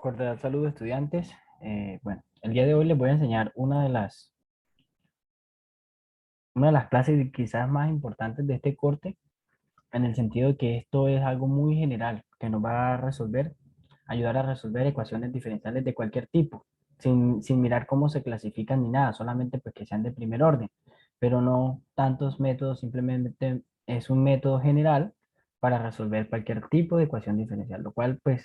Cordial saludo, estudiantes. Bueno, el día de hoy les voy a enseñar una de las clases quizás más importantes de este corte, en el sentido de que esto es algo muy general, que nos va a ayudar a resolver ecuaciones diferenciales de cualquier tipo, sin mirar cómo se clasifican ni nada, solamente pues que sean de primer orden, pero no tantos métodos, simplemente es un método general para resolver cualquier tipo de ecuación diferencial, lo cual pues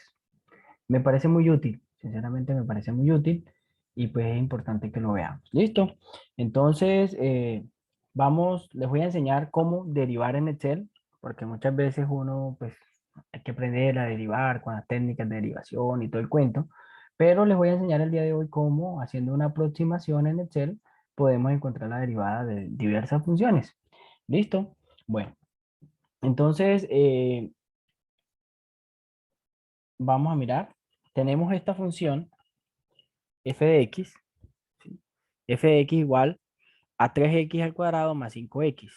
me parece muy útil, sinceramente me parece muy útil y pues es importante que lo veamos. ¿Listo? Entonces, les voy a enseñar cómo derivar en Excel, porque muchas veces uno pues hay que aprender a derivar con las técnicas de derivación y todo el cuento, pero les voy a enseñar el día de hoy cómo haciendo una aproximación en Excel podemos encontrar la derivada de diversas funciones. ¿Listo? Bueno, entonces vamos a mirar. Tenemos esta función f de x, ¿sí? F de x igual a 3x al cuadrado más 5x.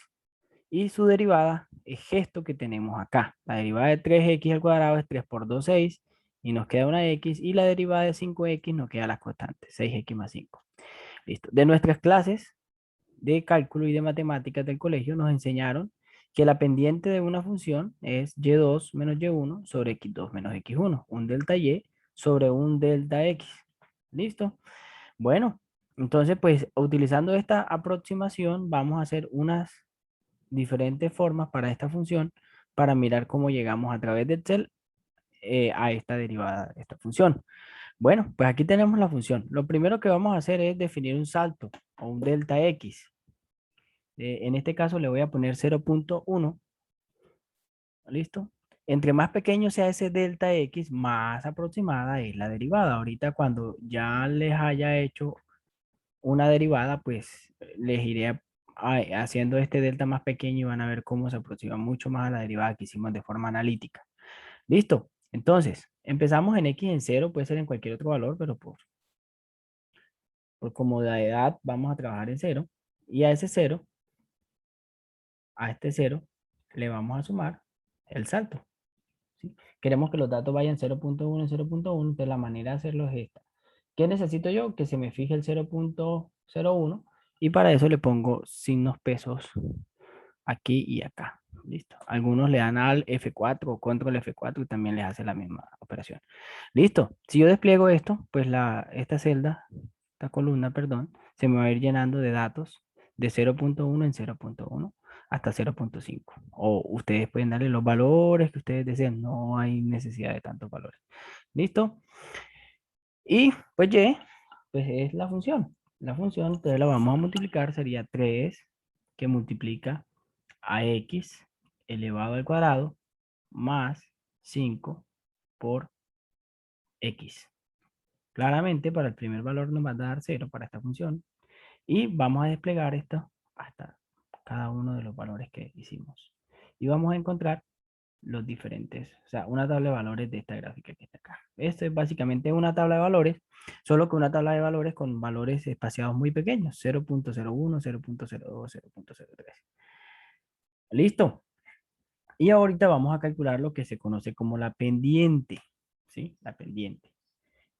Y su derivada es esto que tenemos acá. La derivada de 3x al cuadrado es 3 por 2, 6. Y nos queda una x. Y la derivada de 5x nos queda las constantes, 6x más 5. Listo. De nuestras clases de cálculo y de matemáticas del colegio nos enseñaron que la pendiente de una función es y2 menos y1 sobre x2 menos x1. Un delta y sobre un delta x. ¿Listo? Bueno, entonces pues utilizando esta aproximación vamos a hacer unas diferentes formas para esta función para mirar cómo llegamos a través de Excel a esta derivada de esta función. Bueno, pues aquí tenemos la función. Lo primero que vamos a hacer es definir un salto o un delta X. En este caso le voy a poner 0.1. ¿Listo? Entre más pequeño sea ese delta X, más aproximada es la derivada. Ahorita cuando ya les haya hecho una derivada, pues les iré haciendo este delta más pequeño y van a ver cómo se aproxima mucho más a la derivada que hicimos de forma analítica. ¿Listo? Entonces, empezamos en x en cero, puede ser en cualquier otro valor, pero por comodidad vamos a trabajar en cero. Y a ese cero, a este cero, le vamos a sumar el salto. ¿Sí? Queremos que los datos vayan 0.1 en 0.1, entonces la manera de hacerlo es esta. ¿Qué necesito yo? Que se me fije el 0.01 y para eso le pongo signos pesos aquí y acá. Listo. Algunos le dan al F4 o control F4 y también les hace la misma operación. Listo. Si yo despliego esto, pues esta celda, esta columna, perdón, se me va a ir llenando de datos de 0.1 en 0.1 hasta 0.5. O ustedes pueden darle los valores que ustedes deseen. No hay necesidad de tantos valores. ¿Listo? Y pues Y, pues es la función. La función, entonces la vamos a multiplicar, sería 3 que multiplica a x elevado al cuadrado más 5 por x. Claramente para el primer valor nos va a dar 0 para esta función. Y vamos a desplegar esto hasta cada uno de los valores que hicimos. Y vamos a encontrar los diferentes, o sea, una tabla de valores de esta gráfica que está acá. Esto es básicamente una tabla de valores, solo que una tabla de valores con valores espaciados muy pequeños, 0.01, 0.02, 0.03. ¿Listo? Y ahorita vamos a calcular lo que se conoce como la pendiente, ¿sí? La pendiente.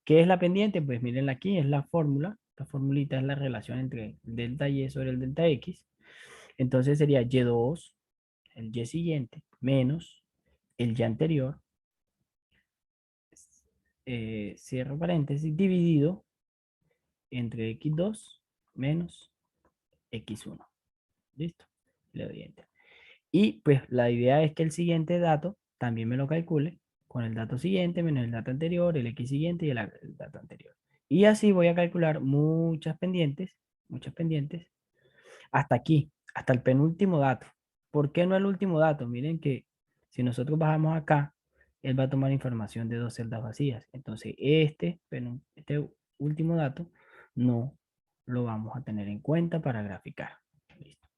¿Qué es la pendiente? Pues miren aquí, es la fórmula. Esta formulita es la relación entre el delta y sobre el delta x. Entonces sería y2, el y siguiente, menos el y anterior, cierro paréntesis, dividido entre x2 menos x1. ¿Listo? Le doy enter. Y pues la idea es que el siguiente dato también me lo calcule con el dato siguiente menos el dato anterior, el x siguiente y el dato anterior. Y así voy a calcular muchas pendientes, hasta aquí, hasta el penúltimo dato. ¿Por qué no el último dato? Miren que si nosotros bajamos acá, él va a tomar información de dos celdas vacías. Entonces, este último dato no lo vamos a tener en cuenta para graficar. Listo.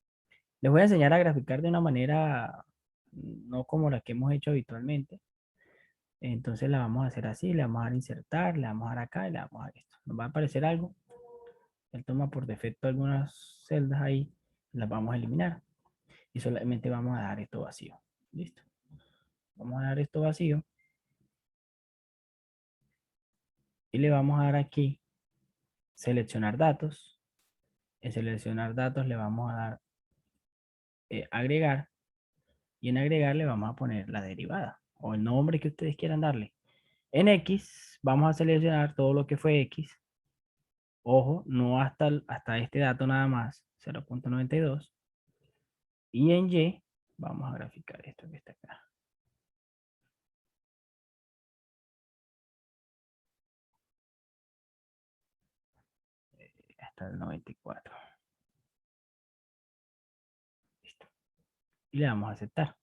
Les voy a enseñar a graficar de una manera no como la que hemos hecho habitualmente. Entonces la vamos a hacer así, le vamos a dar insertar, le vamos a dar acá y le vamos a dar esto. Nos va a aparecer algo. Él toma por defecto algunas celdas ahí, las vamos a eliminar. Y solamente vamos a dar esto vacío. Listo. Vamos a dar esto vacío. y le vamos a dar aquí seleccionar datos. En seleccionar datos le vamos a dar agregar, y en agregar le vamos a poner la derivada o el nombre que ustedes quieran darle. En X vamos a seleccionar todo lo que fue X. Ojo, no hasta este dato nada más, 0.92. Y en Y vamos a graficar esto que está acá. Hasta el 94. Listo. Y le damos a aceptar.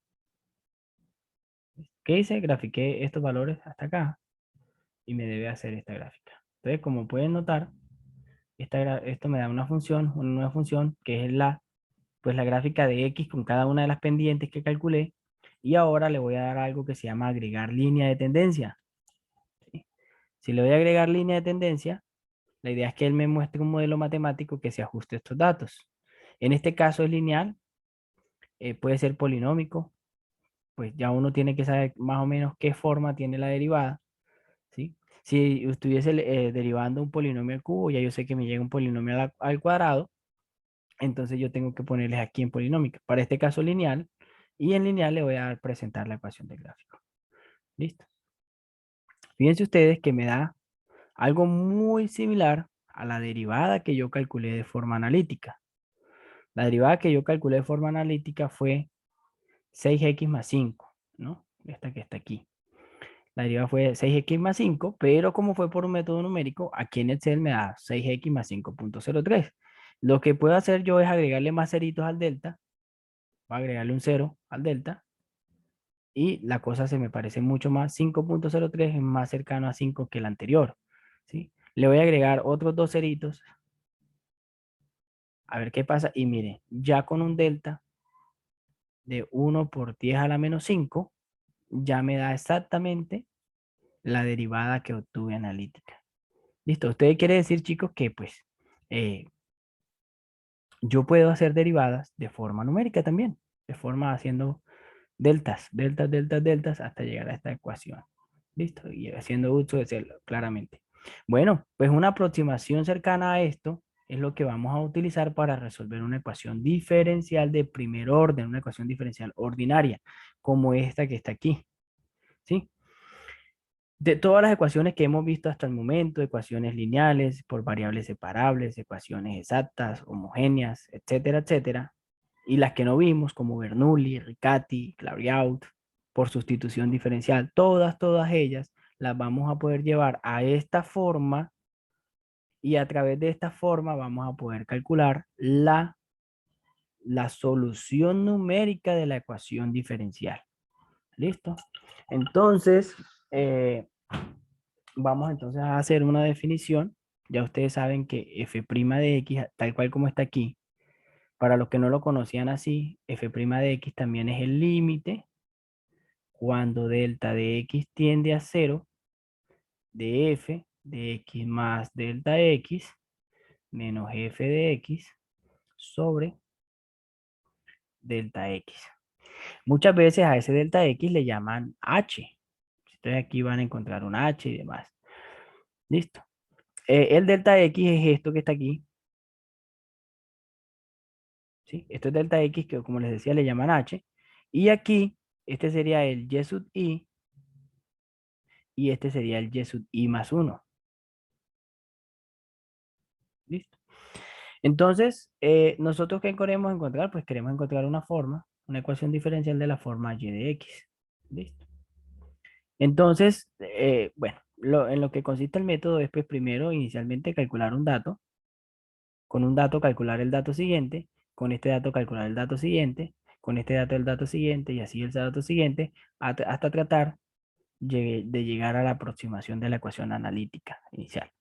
¿Qué hice? Grafiqué estos valores hasta acá y me debe hacer esta gráfica. Entonces, como pueden notar, esto me da una nueva función, que es pues la gráfica de X con cada una de las pendientes que calculé. Y ahora le voy a dar algo que se llama agregar línea de tendencia. ¿Sí? Si le voy a agregar línea de tendencia, la idea es que él me muestre un modelo matemático que se ajuste a estos datos. En este caso es lineal, puede ser polinómico, pues ya uno tiene que saber más o menos qué forma tiene la derivada, ¿sí? Si estuviese derivando un polinomio al cubo, ya yo sé que me llega un polinomio al cuadrado, entonces yo tengo que ponerles aquí en polinómica. Para este caso lineal, y en lineal le voy a presentar la ecuación del gráfico. ¿Listo? Fíjense ustedes que me da algo muy similar a la derivada que yo calculé de forma analítica. La derivada que yo calculé de forma analítica fue 6x más 5, ¿no? Esta que está aquí. La derivada fue 6x más 5, pero como fue por un método numérico, aquí en Excel me da 6x más 5.03. Lo que puedo hacer yo es agregarle más ceritos al delta, voy a agregarle un 0 al delta, y la cosa se me parece mucho más. 5.03 es más cercano a 5 que el anterior, ¿sí? Le voy a agregar otros dos ceritos, a ver qué pasa, y mire, ya con un delta de 1 por 10 a la menos 5, ya me da exactamente la derivada que obtuve analítica. Listo, usted quiere decir, chicos, que pues eh, yo puedo hacer derivadas de forma numérica también, de forma haciendo deltas, deltas, deltas, deltas, hasta llegar a esta ecuación. Listo, y haciendo uso de hacerlo claramente. Bueno, pues una aproximación cercana a esto es lo que vamos a utilizar para resolver una ecuación diferencial de primer orden, una ecuación diferencial ordinaria, como esta que está aquí. ¿Sí? De todas las ecuaciones que hemos visto hasta el momento, ecuaciones lineales por variables separables, ecuaciones exactas, homogéneas, etcétera, etcétera, y las que no vimos como Bernoulli, Riccati, Clairaut, por sustitución diferencial, todas ellas las vamos a poder llevar a esta forma, y a través de esta forma vamos a poder calcular la solución numérica de la ecuación diferencial. ¿Listo? Entonces, vamos entonces a hacer una definición. Ya ustedes saben que f' de x, tal cual como está aquí, para los que no lo conocían así, f' de x también es el límite cuando delta de x tiende a 0 de f de x más delta x menos f de x sobre delta x. Muchas veces a ese delta x le llaman h. Entonces aquí van a encontrar un h y demás. Listo. El delta x es esto que está aquí. ¿Sí? Esto es delta x, que como les decía le llaman h. Y aquí, este sería el y sub i, y este sería el y sub i más 1. ¿Listo? Entonces, ¿nosotros qué queremos encontrar? Pues queremos encontrar una forma, una ecuación diferencial de la forma y de x. ¿Listo? Entonces, bueno, en lo que consiste el método es pues primero inicialmente calcular un dato, con un dato calcular el dato siguiente, con este dato calcular el dato siguiente, con este dato el dato siguiente y así el dato siguiente, hasta tratar de llegar a la aproximación de la ecuación analítica inicial.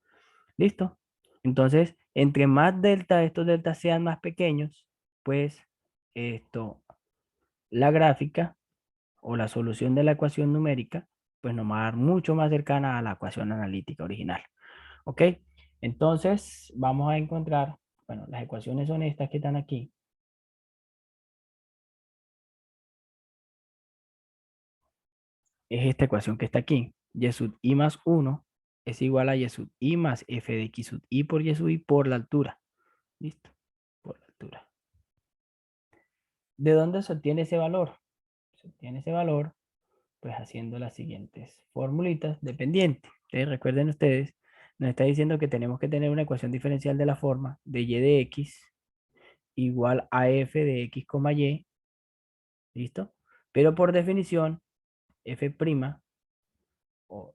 ¿Listo? Entonces, entre más delta estos deltas sean más pequeños, pues la gráfica o la solución de la ecuación numérica, pues nos va a dar mucho más cercana a la ecuación analítica original. ¿Ok? Entonces, vamos a encontrar, bueno, las ecuaciones son estas que están aquí. Es esta ecuación que está aquí, y sub i más 1 es igual a y sub i más f de x sub i por y sub i por la altura. ¿Listo? Por la altura. ¿De dónde se obtiene ese valor? Se obtiene ese valor pues haciendo las siguientes formulitas dependientes. Entonces recuerden ustedes, nos está diciendo que tenemos que tener una ecuación diferencial de la forma de y de x igual a f de x, y, ¿listo? Pero por definición, f' o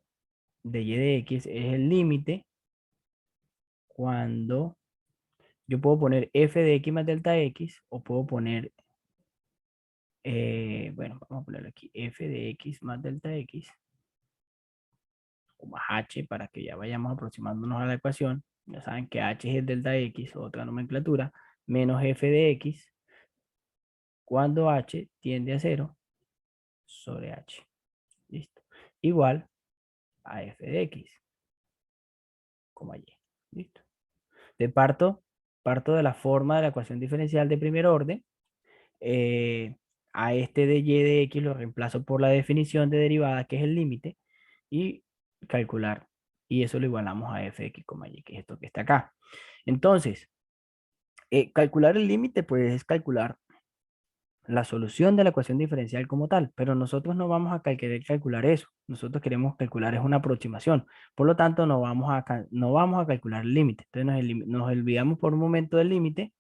de y de x es el límite cuando yo puedo poner f de x más delta x o puedo poner, bueno, vamos a ponerlo aquí, f de x más delta x o más h para que ya vayamos aproximándonos a la ecuación. Ya saben que h es el delta x, otra nomenclatura, menos f de x cuando h tiende a 0 sobre h. ¿Listo? Igual a f de x, y. ¿Listo? De parto de la forma de la ecuación diferencial de primer orden. eh, a este de y de x lo reemplazo por la definición de derivada, que es el límite, y calcular. Y eso lo igualamos a f de x, y, que es esto que está acá. Entonces, calcular el límite, pues es calcular la solución de la ecuación diferencial como tal, pero nosotros no vamos a querer calcular eso. Nosotros queremos calcular es una aproximación. Por lo tanto, no vamos a calcular el límite. Entonces nos olvidamos por un momento del límite,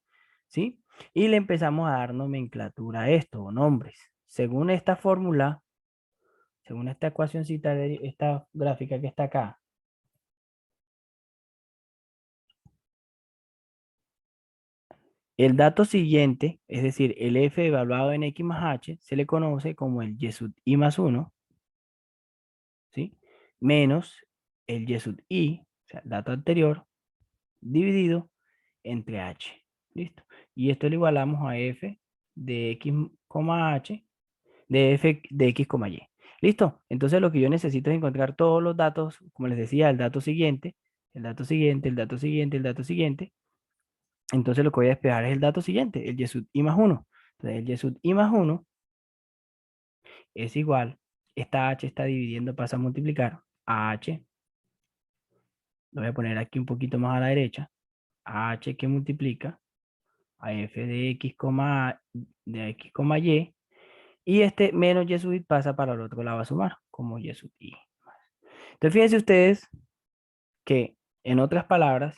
¿sí? Y le empezamos a dar nomenclatura a esto, o nombres. Según esta fórmula, según esta ecuacióncita de esta gráfica que está acá, el dato siguiente, es decir, el f evaluado en x más h, se le conoce como el y sub i más 1, ¿sí? Menos el y sub i, o sea, el dato anterior, dividido entre h. ¿Listo? Y esto lo igualamos a f de x, h de f de x, y. ¿Listo? Entonces lo que yo necesito es encontrar todos los datos, como les decía, el dato siguiente, el dato siguiente, el dato siguiente, el dato siguiente. Entonces lo que voy a despejar es el dato siguiente, el y sub i más 1. Entonces el y sub i más 1 es igual, esta h está dividiendo, pasa a multiplicar a h, lo voy a poner aquí un poquito más a la derecha, a h que multiplica a f de x, de x, y, y este menos y sub i pasa para el otro lado a sumar, como y sub i. Entonces fíjense ustedes que, en otras palabras,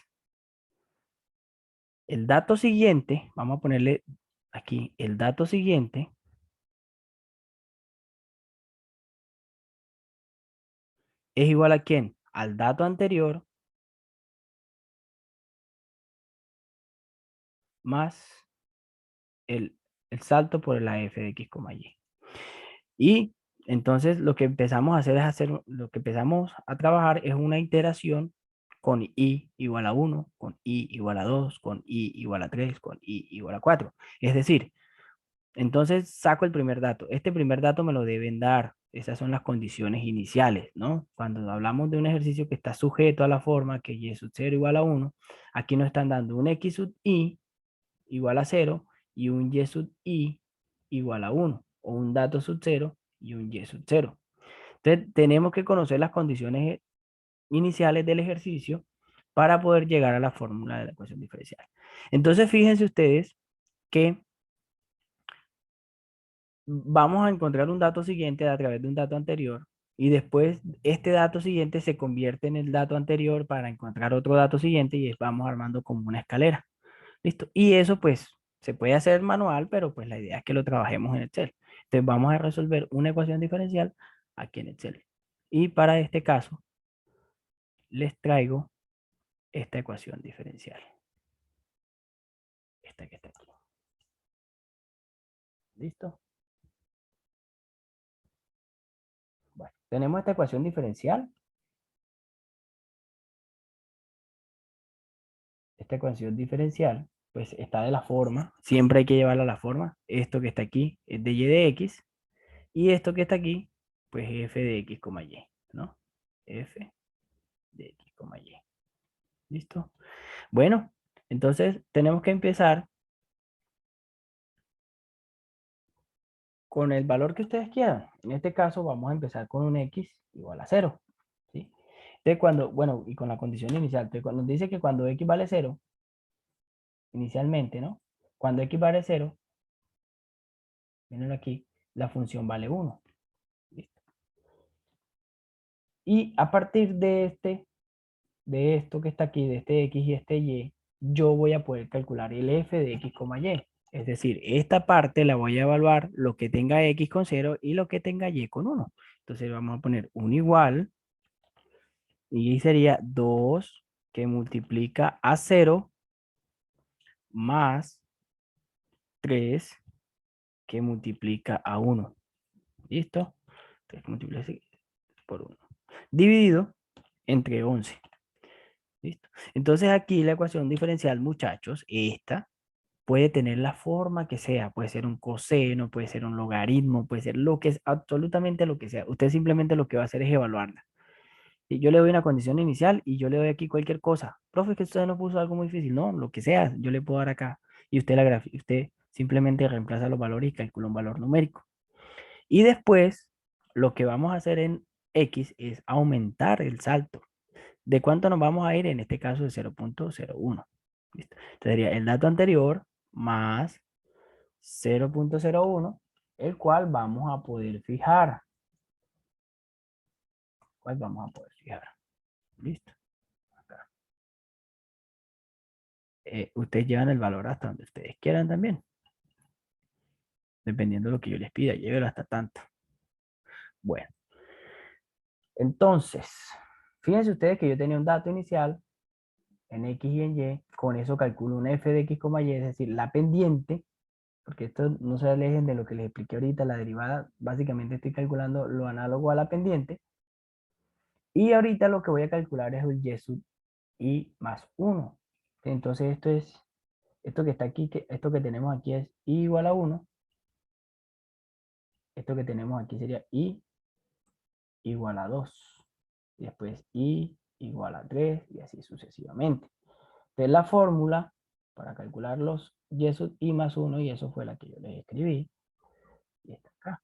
el dato siguiente, vamos a ponerle aquí, el dato siguiente es igual a ¿quién? Al dato anterior más el, el salto por la f de x, y. Y entonces lo que empezamos a hacer es lo que empezamos a trabajar es una iteración con i igual a 1, con i igual a 2, con i igual a 3, con i igual a 4. Es decir, entonces saco el primer dato. Este primer dato me lo deben dar. Esas son las condiciones iniciales, ¿no? Cuando hablamos de un ejercicio que está sujeto a la forma que y sub 0 igual a 1, aquí nos están dando un x sub i igual a 0 y un y sub i igual a 1, o un dato sub 0 y un y sub 0. Entonces, tenemos que conocer las condiciones iniciales del ejercicio para poder llegar a la fórmula de la ecuación diferencial. Entonces, fíjense ustedes que vamos a encontrar un dato siguiente a través de un dato anterior y después este dato siguiente se convierte en el dato anterior para encontrar otro dato siguiente y vamos armando como una escalera. ¿Listo? Y eso pues se puede hacer manual, pero pues la idea es que lo trabajemos en Excel. Entonces vamos a resolver una ecuación diferencial aquí en Excel. Y para este caso les traigo esta ecuación diferencial. Esta que está aquí. ¿Listo? Bueno, tenemos esta ecuación diferencial. Esta ecuación diferencial pues está de la forma, siempre hay que llevarla a la forma. Esto que está aquí es de y de x y esto que está aquí pues es f de x, y, ¿no? F de x, y. ¿Listo? Bueno, entonces tenemos que empezar con el valor que ustedes quieran. En este caso vamos a empezar con un x igual a 0. ¿Sí? Entonces, cuando, bueno, y con la condición inicial, entonces, cuando dice que cuando x vale 0, inicialmente, ¿no? Cuando x vale 0, miren aquí, la función vale 1. ¿Listo? Y a partir de esto que está aquí, de este x y este y, yo voy a poder calcular el f de x, y. Es decir, esta parte la voy a evaluar lo que tenga x con 0 y lo que tenga y con 1. Entonces vamos a poner un igual, y sería 2 que multiplica a 0 más 3 que multiplica a 1. ¿Listo? 3 que multiplica por 1. Dividido entre 11. ¿Listo? Entonces aquí la ecuación diferencial, muchachos, esta puede tener la forma que sea. Puede ser un coseno, puede ser un logaritmo, puede ser lo que es absolutamente lo que sea. Usted simplemente lo que va a hacer es evaluarla. Y yo le doy una condición inicial y yo le doy aquí cualquier cosa. Profe, que usted no puso algo muy difícil. No, lo que sea, yo le puedo dar acá. Y usted simplemente reemplaza los valores y calcula un valor numérico. Y después, lo que vamos a hacer en X es aumentar el salto. ¿De cuánto nos vamos a ir? En este caso de 0.01. ¿Listo? Entonces sería el dato anterior más 0.01, el cual vamos a poder fijar. ¿Cuál vamos a poder fijar? ¿Listo? Acá. Ustedes llevan el valor hasta donde ustedes quieran también. Dependiendo de lo que yo les pida, llévelo hasta tanto. Bueno, entonces, fíjense ustedes que yo tenía un dato inicial en X y en Y, con eso calculo un f de X, Y, es decir, la pendiente, porque esto no se alejen de lo que les expliqué ahorita, la derivada, básicamente estoy calculando lo análogo a la pendiente, y ahorita lo que voy a calcular es el Y sub I más 1. Entonces esto que está aquí, esto que tenemos aquí es I igual a 1, esto que tenemos aquí sería I igual a 2, y después I igual a 3, y así sucesivamente. Entonces la fórmula para calcular los y sub I más 1, y eso fue la que yo les escribí, y está acá.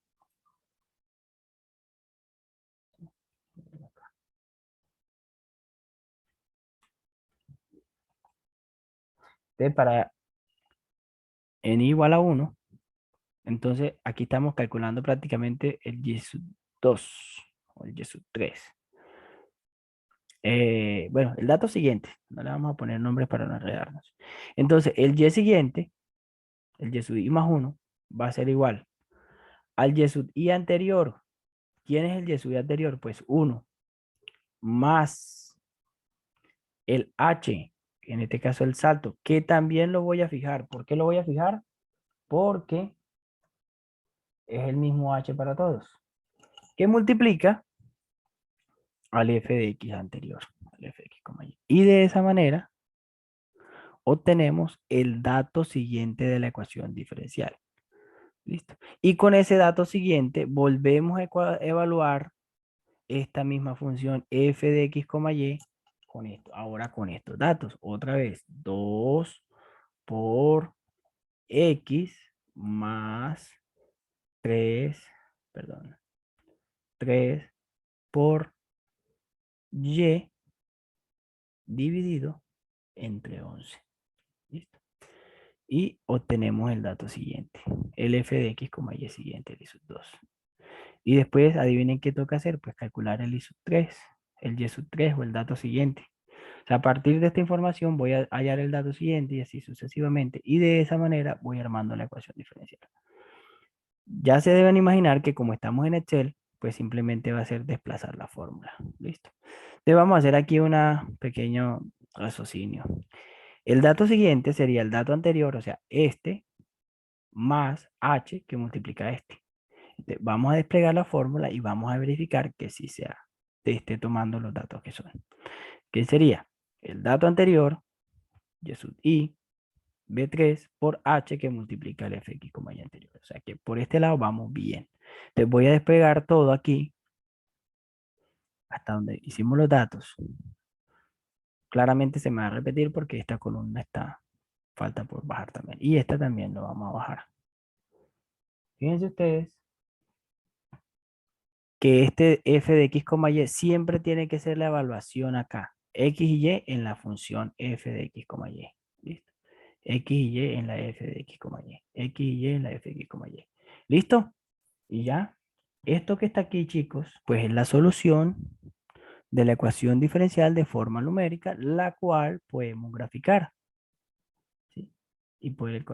Entonces para n igual a 1, entonces aquí estamos calculando prácticamente el y sub 2 o el y sub 3. Bueno, el dato siguiente, no le vamos a poner nombres para no enredarnos. Entonces, el y siguiente, el y sub i más 1, va a ser igual al y sub i anterior. ¿Quién es el y sub i anterior? Pues 1 más el h, en este caso el salto, que también lo voy a fijar. ¿Por qué lo voy a fijar? Porque es el mismo h para todos, que multiplica al f de x anterior, al f de x, y. Y de esa manera obtenemos el dato siguiente de la ecuación diferencial. ¿Listo? Y con ese dato siguiente volvemos a evaluar esta misma función f de x, y con esto. Ahora con estos datos. Otra vez, 2 por x más 3, perdón, 3 por y dividido entre 11. ¿Listo? Y obtenemos el dato siguiente. El f de x, y siguiente, el I sub 2. Y después, adivinen qué toca hacer, pues calcular el I sub 3, el Y sub 3 o el dato siguiente. O sea, a partir de esta información voy a hallar el dato siguiente y así sucesivamente. Y de esa manera voy armando la ecuación diferencial. Ya se deben imaginar que como estamos en Excel, pues simplemente va a ser desplazar la fórmula. ¿Listo? Entonces vamos a hacer aquí un pequeño raciocinio. El dato siguiente sería el dato anterior, o sea, este más h que multiplica este. Vamos a desplegar la fórmula y vamos a verificar que sí sea, te esté tomando los datos que son. ¿Qué sería? El dato anterior, y sub i, b3 por h que multiplica el fx, y anterior. O sea que por este lado vamos bien. Entonces voy a desplegar todo aquí hasta donde hicimos los datos. Claramente se me va a repetir porque esta columna está, falta por bajar también. Y esta también lo vamos a bajar. Fíjense ustedes que este f de x, y siempre tiene que ser la evaluación acá. X y y en la función f de x, y. ¿Listo? X y y en la f de x, y. X y y en la f de x, y. ¿Listo? Y ya. Esto que está aquí, chicos, pues es la solución de la ecuación diferencial de forma numérica, la cual podemos graficar, ¿sí? Y poder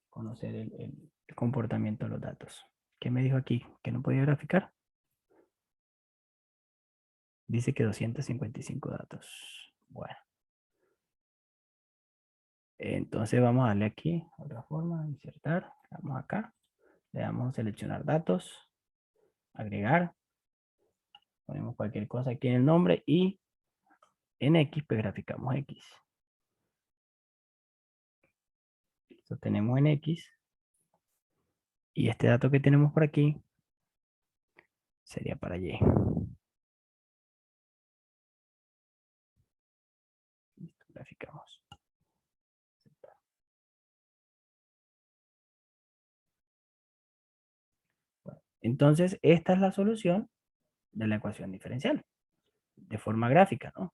conocer el comportamiento de los datos. ¿Qué me dijo aquí? ¿Que no podía graficar? Dice que 255 datos. Bueno, entonces vamos a darle aquí, otra forma, insertar. Vamos acá, le damos a seleccionar datos, agregar, ponemos cualquier cosa aquí en el nombre y en X, pues graficamos X. Lo tenemos en X y este dato que tenemos por aquí sería para Y. Listo, graficamos. Bueno, entonces, esta es la solución de la ecuación diferencial, de forma gráfica, ¿no?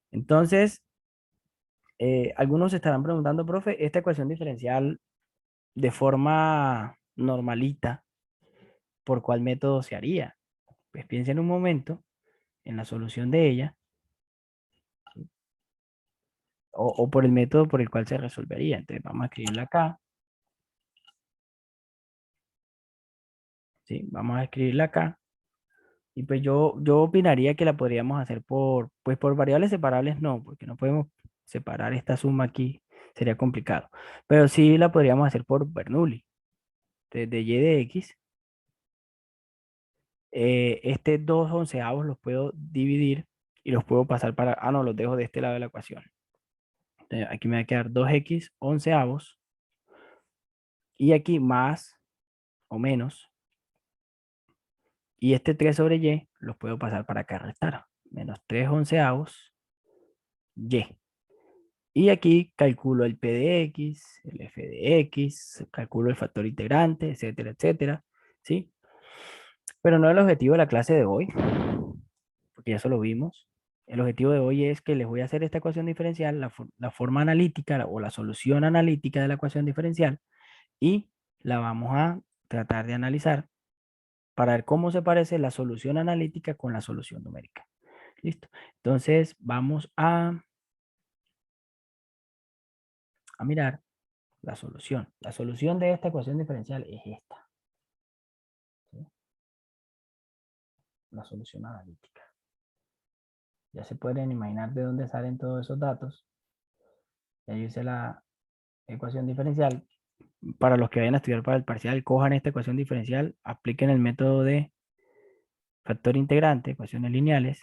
Entonces, algunos se estarán preguntando, profe, esta ecuación diferencial de forma normalita, ¿por cuál método se haría? Pues piensen un momento en la solución de ella o por el método por el cual se resolvería. Entonces, vamos a escribirla acá, ¿sí? Vamos a escribirla acá. Y pues yo opinaría que la podríamos hacer pues por variables separables no, porque no podemos separar esta suma aquí, sería complicado. Pero sí la podríamos hacer por Bernoulli. Desde y de x, este 2 onceavos los puedo dividir y los puedo pasar para, no, los dejo de este lado de la ecuación. Entonces, aquí me va a quedar 2x onceavos y aquí más o menos. Y este 3 sobre y los puedo pasar para acá, restar. Menos 3 onceavos y. Y aquí calculo el P de X, el F de X, calculo el factor integrante, etcétera, etcétera, ¿sí? Pero no es el objetivo de la clase de hoy, porque ya eso lo vimos. El objetivo de hoy es que les voy a hacer esta ecuación diferencial, la forma analítica o la solución analítica de la ecuación diferencial, y la vamos a tratar de analizar para ver cómo se parece la solución analítica con la solución numérica. ¿Listo? Entonces vamos a mirar la solución. La solución de esta ecuación diferencial es esta. ¿Sí? La solución analítica. Ya se pueden imaginar de dónde salen todos esos datos. Ya yo hice la ecuación diferencial. Para los que vayan a estudiar para el parcial, cojan esta ecuación diferencial, apliquen el método de factor integrante, ecuaciones lineales.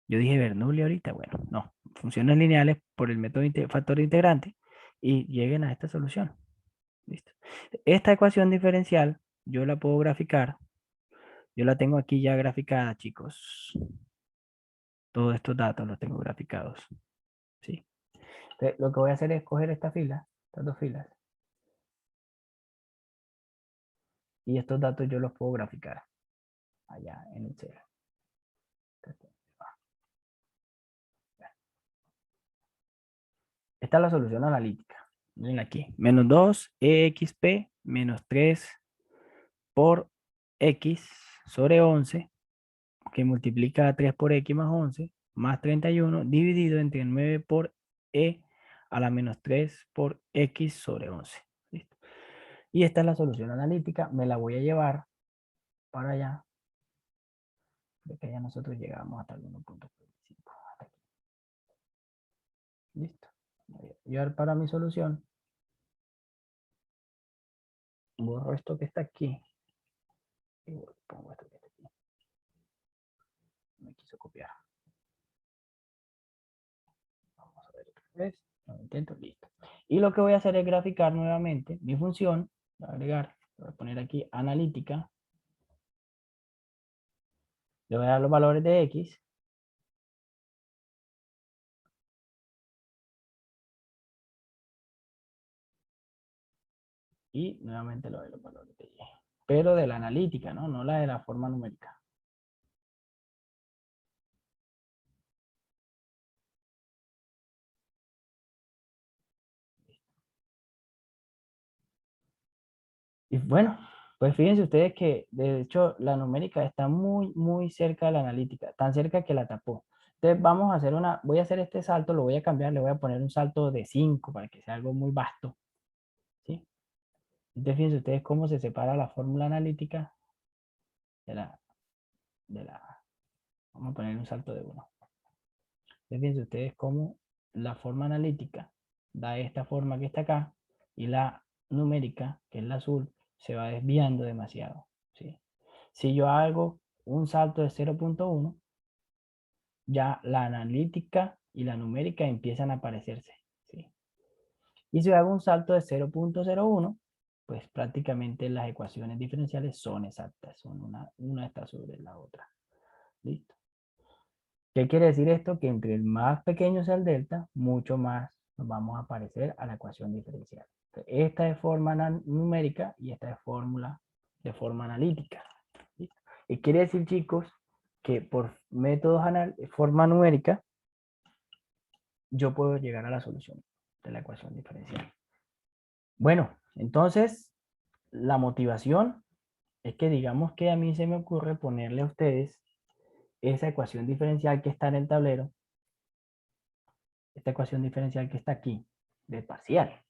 Yo dije Bernoulli ahorita, bueno, no, funciones lineales por el método factor integrante y lleguen a esta solución. ¿Listo? Esta ecuación diferencial yo la puedo graficar. Yo la tengo aquí ya graficada, chicos. Todos estos datos los tengo graficados. ¿Sí? Entonces, lo que voy a hacer es coger esta fila, estas dos filas, y estos datos yo los puedo graficar allá en el cero. Esta es la solución analítica. Miren aquí. Menos 2 exp menos 3 por x sobre 11, que multiplica a 3 por x más 11, más 31, dividido entre 9 por e a la menos 3 por x sobre 11. ¿Listo? Y esta es la solución analítica. Me la voy a llevar para allá. De que ya nosotros llegamos hasta el 1.45. Listo. Voy a llevar para mi solución. Borro esto que está aquí. Y pongo esto que está aquí. Me quiso copiar. Vamos a ver otra vez. Lo intento, listo. Y lo que voy a hacer es graficar nuevamente mi función. Voy a agregar, voy a poner aquí analítica. Le voy a dar los valores de x. Y nuevamente le doy los valores de y. pero de la analítica, ¿no? No la de la forma numérica. Y bueno, pues fíjense ustedes que de hecho la numérica está muy, muy cerca de la analítica, tan cerca que la tapó. Entonces vamos a hacer voy a hacer este salto, lo voy a cambiar, le voy a poner un salto de 5 para que sea algo muy vasto, ¿sí? Entonces fíjense ustedes cómo se separa la fórmula analítica de la, vamos a poner un salto de 1. Entonces fíjense ustedes cómo la forma analítica da esta forma que está acá y la numérica, que es la azul, se va desviando demasiado, ¿sí? Si yo hago un salto de 0.1, ya la analítica y la numérica empiezan a aparecerse, ¿sí? Y si hago un salto de 0.01, pues prácticamente las ecuaciones diferenciales son exactas, son una está sobre la otra. ¿Listo? ¿Qué quiere decir esto? Que entre el más pequeño sea el delta, mucho más nos vamos a parecer a la ecuación diferencial. Entonces, esta es forma numérica y esta es fórmula de forma analítica. ¿Listo? Y quiere decir, chicos, que por métodos forma numérica, yo puedo llegar a la solución de la ecuación diferencial. Bueno, entonces, la motivación es que digamos que a mí se me ocurre ponerle a ustedes esa ecuación diferencial que está en el tablero, esta ecuación diferencial que está aquí, de parcial.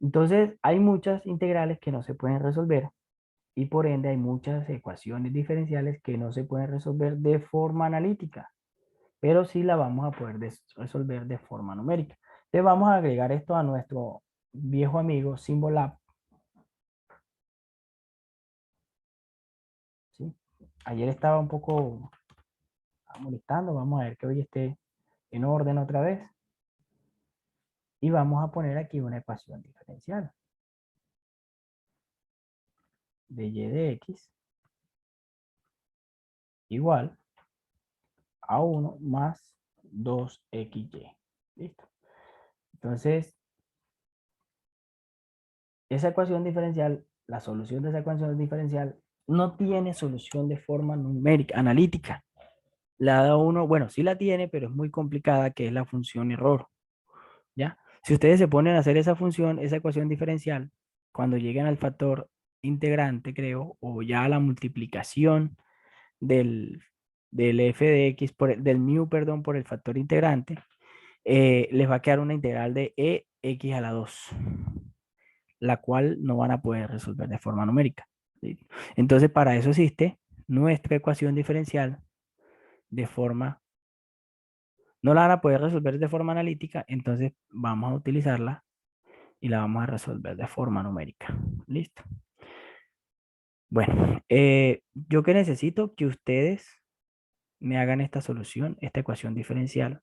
Entonces, hay muchas integrales que no se pueden resolver y por ende hay muchas ecuaciones diferenciales que no se pueden resolver de forma analítica, pero sí la vamos a poder resolver de forma numérica. Entonces, vamos a agregar esto a nuestro viejo amigo Symbolab, ¿sí? Ayer estaba un poco molestando, vamos a ver que hoy esté en orden otra vez. Y vamos a poner aquí una ecuación diferencial de y de x igual a 1 más 2xy. ¿Listo? Entonces, esa ecuación diferencial, la solución de esa ecuación diferencial, no tiene solución de forma numérica, analítica. La da uno, bueno, sí la tiene, pero es muy complicada, que es la función error. ¿Ya? Si ustedes se ponen a hacer esa función, esa ecuación diferencial, cuando lleguen al factor integrante, creo, o ya a la multiplicación del, del f de x, del mu, perdón, por el factor integrante, les va a quedar una integral de ex a la 2, la cual no van a poder resolver de forma numérica. ¿Sí? Entonces, para eso existe nuestra ecuación diferencial de forma, no la van a poder resolver de forma analítica, entonces vamos a utilizarla y la vamos a resolver de forma numérica. ¿Listo? Bueno, yo que necesito que ustedes me hagan esta solución, esta ecuación diferencial,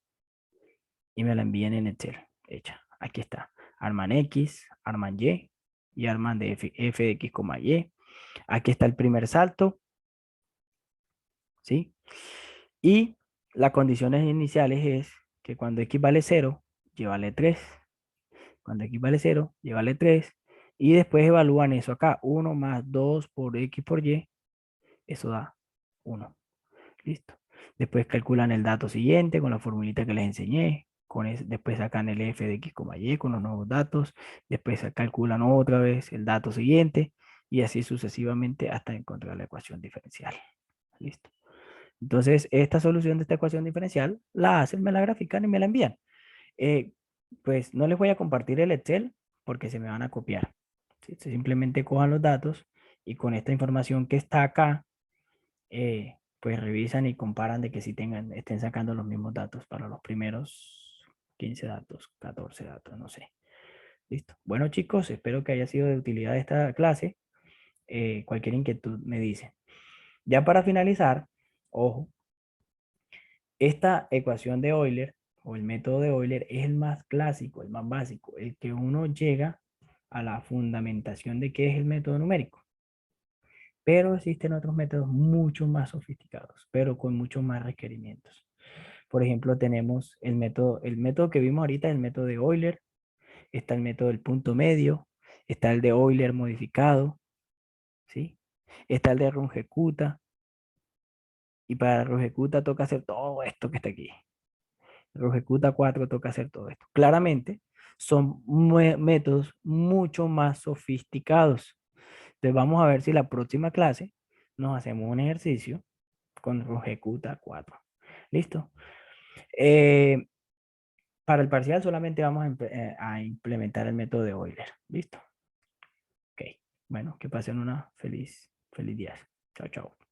y me la envíen en Excel. Hecha. Aquí está. Arman X, arman Y y arman de f de X, Y. Aquí está el primer salto, ¿sí? Y las condiciones iniciales es que cuando X vale 0, Y vale 3. Cuando X vale 0, Y vale 3. Y después evalúan eso acá. 1 más 2 por X por Y. Eso da 1. Listo. Después calculan el dato siguiente con la formulita que les enseñé. Después sacan el f de x, y con los nuevos datos. Después calculan otra vez el dato siguiente. Y así sucesivamente hasta encontrar la ecuación diferencial. Listo. Entonces, esta solución de esta ecuación diferencial la hacen, me la grafican y me la envían. Eh, pues no les voy a compartir el Excel porque se me van a copiar. ¿Sí? Simplemente cojan los datos y con esta información que está acá, pues revisan y comparan de que si estén sacando los mismos datos para los primeros 15 datos, 14 datos, no sé. Listo. Bueno, chicos, espero que haya sido de utilidad esta clase. Cualquier inquietud me dice. Ya para finalizar, ojo, esta ecuación de Euler o el método de Euler es el más clásico, el más básico, el que uno llega a la fundamentación de qué es el método numérico. Pero existen otros métodos mucho más sofisticados, pero con mucho más requerimientos. Por ejemplo, tenemos el método que vimos ahorita, el método de Euler, está el método del punto medio, está el de Euler modificado, ¿sí? Está el de Runge-Kutta, y para Runge-Kutta toca hacer todo esto que está aquí. Runge-Kutta 4 toca hacer todo esto. Claramente, son métodos mucho más sofisticados. Entonces vamos a ver si la próxima clase nos hacemos un ejercicio con Runge-Kutta 4. ¿Listo? Eh, para el parcial solamente vamos a implementar el método de Euler. ¿Listo? Ok. Bueno, que pasen una feliz día. Chao, chao.